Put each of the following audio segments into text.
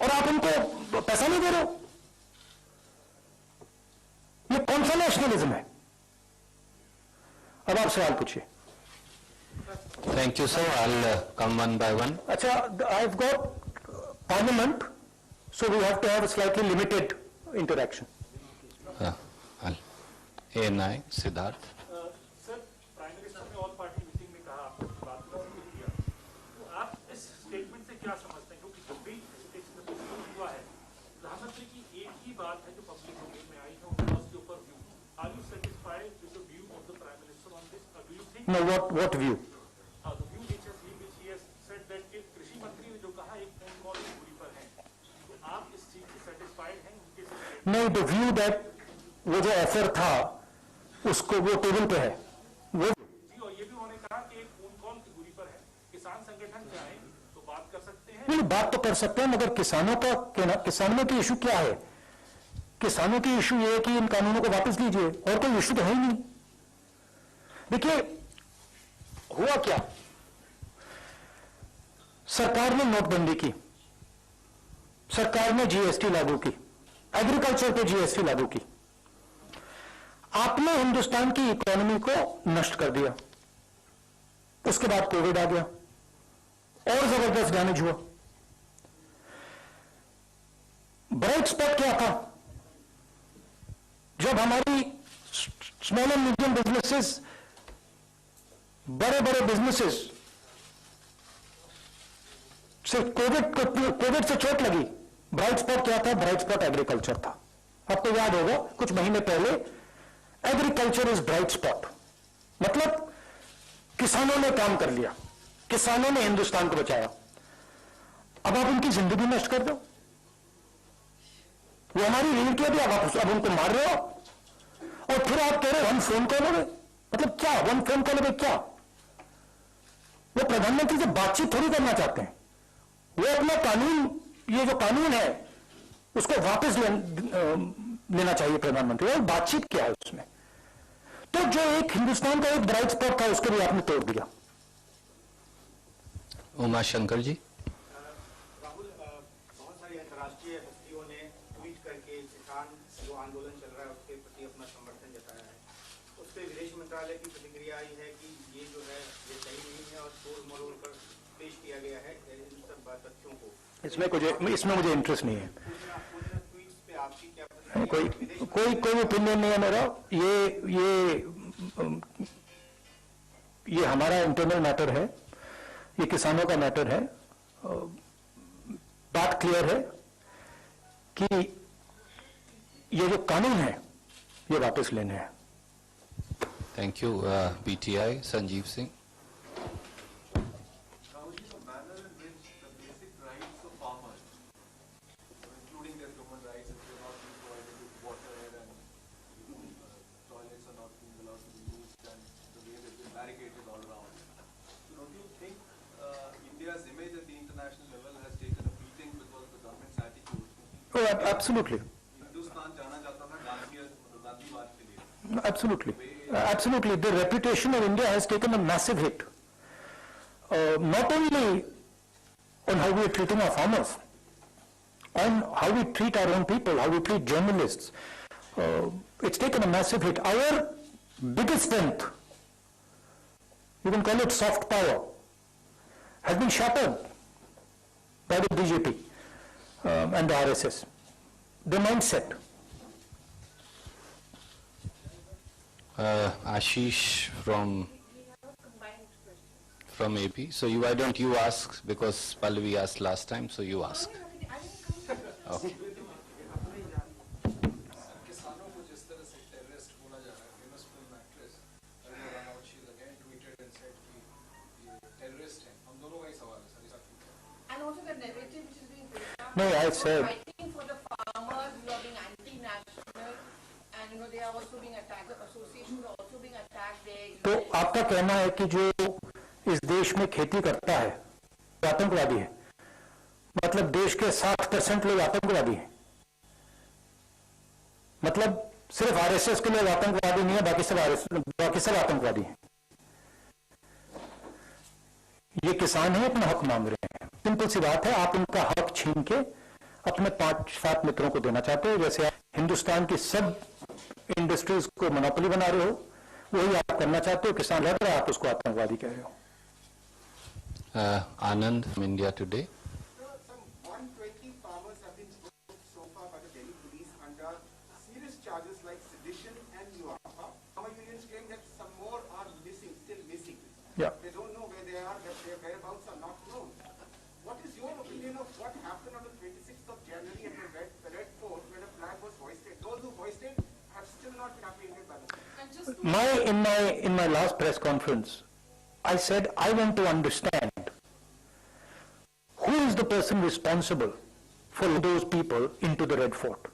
और आप उनको पैसा नहीं दे रहे हो। ये कौन सा नेशनलिज्म है? अब आप सवाल पूछिए। Thank you, sir. I'll come one by one. अच्छा, I've got parliament, so we have to have a slightly limited interaction. ANI, Siddharth. Sir, prime minister ने ऑल पार्टी मीटिंग में कहा, आपने बात को जिक्र किया, तो आप इस स्टेटमेंट से क्या समझते हैं? क्योंकि जब भी हुआ है, प्रधानमंत्री की एक ही बात है जो पब्लिक डोमेन में आई है, उसके ऊपर view. Are you satisfied with the view of the prime minister on this? Do you think? No, what view? The view which he has said that कि कृषि मंत्री ने जो कहा एक फोन कॉल की दूरी पर है, तो आप इस चीज से सेटिस्फाइड हैं उनके से? नहीं, द व्यू दैट वो जो ऑफर था उसको वो टेबल पे है वो जी, और ये भी उन्होंने कहा कि एक फोन कॉल की दूरी पर है, किसान संगठन चाहे तो बात कर सकते हैं। नहीं, बात तो कर सकते हैं, मगर किसानों की इशू क्या है? किसानों की इशू ये है कि इन कानूनों को वापस लीजिए, और कोई इशू तो है ही नहीं। देखिए हुआ क्या, सरकार ने नोटबंदी की, सरकार ने जीएसटी लागू की, एग्रीकल्चर पे जीएसटी लागू की, आपने हिंदुस्तान की इकोनॉमी को नष्ट कर दिया। उसके बाद कोविड आ गया और जबरदस्त डैमेज हुआ। ब्राइट स्पॉट क्या था? जब हमारी स्मॉल एंड मीडियम बिजनेसेस, बड़े बड़े बिजनेसेस से कोविड से चोट लगी, ब्राइट स्पॉट क्या था? ब्राइट स्पॉट एग्रीकल्चर था। आपको याद होगा कुछ महीने पहले, एग्रीकल्चर इज ब्राइट स्पॉट, मतलब किसानों ने काम कर लिया, किसानों ने हिंदुस्तान को बचाया। अब आप उनकी जिंदगी नष्ट कर दो, वो हमारी रीढ़ की हड्डी, अब उनको मार रहे हो, और फिर आप कह रहे हो हम फोन कॉल हो गए। मतलब क्या वन फोन कॉल हो गए? क्या वो प्रधानमंत्री से बातचीत थोड़ी करना चाहते हैं? वो अपना कानून, ये जो कानून है उसको वापस लेना चाहिए प्रधानमंत्री। और बातचीत क्या है उसमें? तो जो एक हिंदुस्तान का एक ब्राइट स्पॉट था उसको भी आपने तोड़ दिया। उमा शंकर जी। राहुल, बहुत सारी अंतर्राष्ट्रीय हस्तियों ने ट्वीट करके किसान जो आंदोलन चल रहा है उसके प्रति अपना समर्थन जताया है। उस पर विदेश मंत्रालय की प्रतिक्रिया आई है कि ये जो है ये सही नहीं है और तोड़ मरोड़ कर पेश किया गया है इन सब तथ्यों को। इसमें मुझे इंटरेस्ट नहीं है। ट्वीट्स पे आपकी क्या प्रतिक्रिया? कोई ओपिनियन नहीं है मेरा। ये हमारा इंटरनल मैटर है, ये किसानों का मैटर है। बात क्लियर है कि ये जो कानून है ये वापस लेने हैं। Thank you. PTI, Sanjeev Singh. Oh, absolutely. Absolutely. Absolutely. The reputation of India has taken a massive hit. Not only on how we are treating our farmers, on how we treat our own people, how we treat journalists. It's taken a massive hit. Our biggest strength, you can call it soft power, has been shattered by the BJP and the RSS. The mindset. Ashish from AP. So why don't you ask, because Pallavi asked last time, so you ask. Okay. And also the narrative which is being presented. No, I said. Fighting for the farmers who are being anti-national, and they are also being attacked. The associations are also being attacked. तो आपका कहना है कि जो इस देश में खेती करता है वो आतंकवादी है? मतलब देश के 60% लोग आतंकवादी हैं? मतलब सिर्फ आरएसएस के लोग आतंकवादी नहीं है, बाकी सब आतंकवादी हैं? ये किसान ही अपना हक मांग रहे हैं। सिंपल सी बात है, आप उनका हक छीन के अपने 5-7 मित्रों को देना चाहते हो, जैसे आप हिंदुस्तान की सब इंडस्ट्रीज को मोनोपोली बना रहे हो, वही आप करना चाहते हो। किसान लड़ रहा है, आप उसको आतंकवादी कह रहे हो। Anand from India Today. Some 120 farmers have been booked so far by the Delhi police under serious charges like sedition and UAPA. Farmer unions claim that some more are missing, still missing. Yeah. They don't know where they are, that their whereabouts are not known. What is your opinion of what happened on the 26th of January at the Red Fort when a flag was hoisted? Those who hoisted have still not been apprehended by the police. And just In my last press conference, I said I want to understand who is the person responsible for those people into the Red Fort.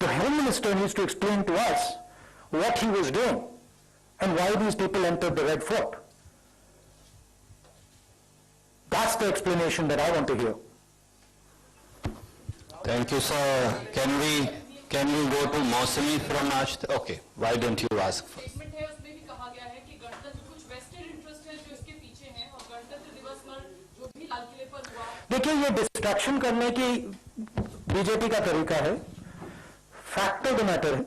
The Home Minister needs to explain to us what he was doing and why these people entered the Red Fort. That's the explanation that I want to hear. Thank you, sir. Can we go to Mausami from Ashta? Okay, why don't you ask first? Statement है उसमें भी कहा गया है कि गणतंत्र कुछ vested interest है जो इसके पीछे हैं और गणतंत्र दिवस पर जो भी लाल किले पर हुआ देखिए, ये डिस्ट्रैक्शन करने की बीजेपी का तरीका है। फैक्ट ऑफ द मैटर है,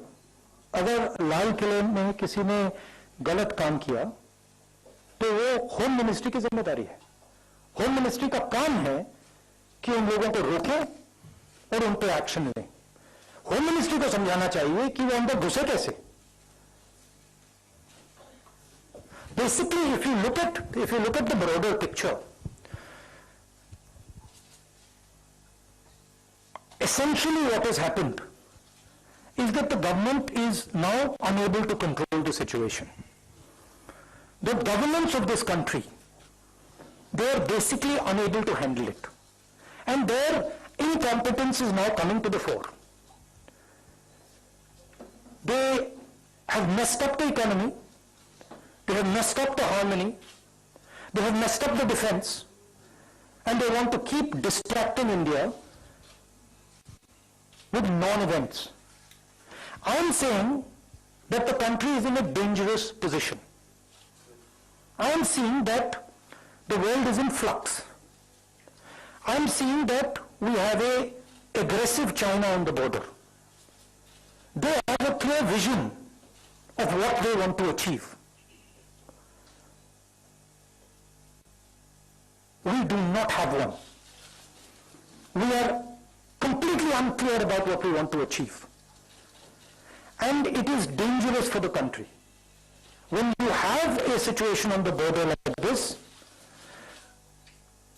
अगर लाल किले में किसी ने गलत काम किया तो वो होम मिनिस्ट्री की जिम्मेदारी है। होम मिनिस्ट्री का काम है कि उन लोगों को रोके और उन पर एक्शन ले। होम मिनिस्ट्री को समझाना चाहिए कि वो अंदर घुसे कैसे। Basically if you look at the broader picture, essentially what has happened is that the government is now unable to control the situation. The governments of this country, they are basically unable to handle it. And their incompetence is now coming to the fore. They have messed up the economy, they have messed up the harmony, they have messed up the defense, and they want to keep distracting India with non-events. I am saying that the country is in a dangerous position. I am seeing that the world is in flux. I am seeing that we have a aggressive China on the border. They have a clear vision of what they want to achieve. We do not have one. We are completely unclear about what we want to achieve. And it is dangerous for the country. When you have a situation on the border like this,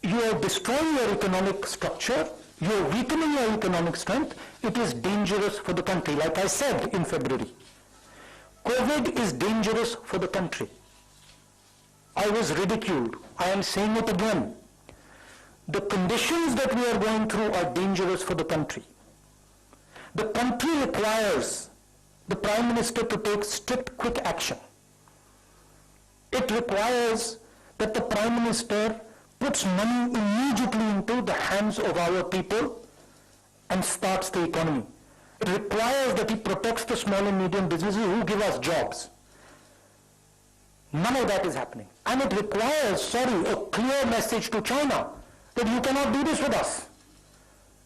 you are destroying your economic structure, you are weakening your economic strength, it is dangerous for the country. Like I said in February, COVID is dangerous for the country. I was ridiculed. I am saying it again. The conditions that we are going through are dangerous for the country. The country requires the Prime Minister to take strict, quick action. It requires that the Prime Minister puts money immediately into the hands of our people and starts the economy. It requires that he protects the small and medium businesses who give us jobs. None of that is happening. And it requires, a clear message to China that you cannot do this with us.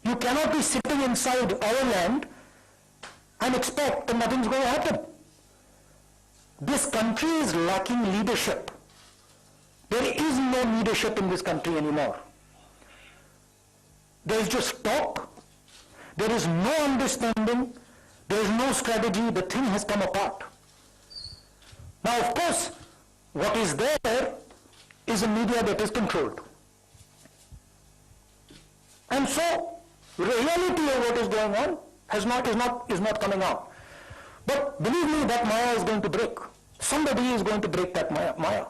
You cannot be sitting inside our land and expect that nothing's going to happen. This country is lacking leadership. There is no leadership in this country anymore. There is just talk. There is no understanding. There is no strategy. The thing has come apart. Now, of course, what is there is a media that is controlled. And so, reality of what is going on is not coming out. But believe me, that Maya is going to break. Somebody is going to break that Maya.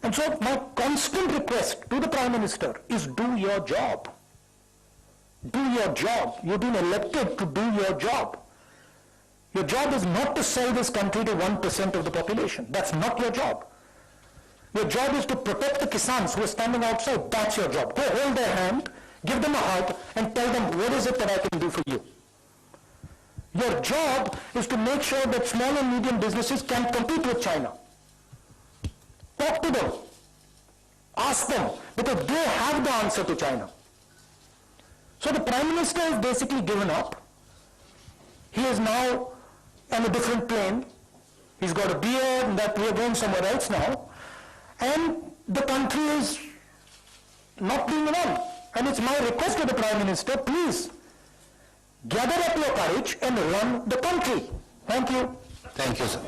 And so my constant request to the Prime Minister is do your job. Do your job. You've been elected to do your job. Your job is not to sell this country to 1% of the population. That's not your job. Your job is to protect the Kisans who are standing outside. That's your job. Go hold their hand, give them a hug, and tell them, what is it that I can do for you? Your job is to make sure that small and medium businesses can compete with China. Talk to them. Ask them, because they have the answer to China. So the Prime Minister has basically given up. He is now on a different plane. He's got a beard, and that we are going somewhere else now. And the country is not being run. And it's my request to the Prime Minister, please gather up your courage and run the country. Thank you. Thank you, sir.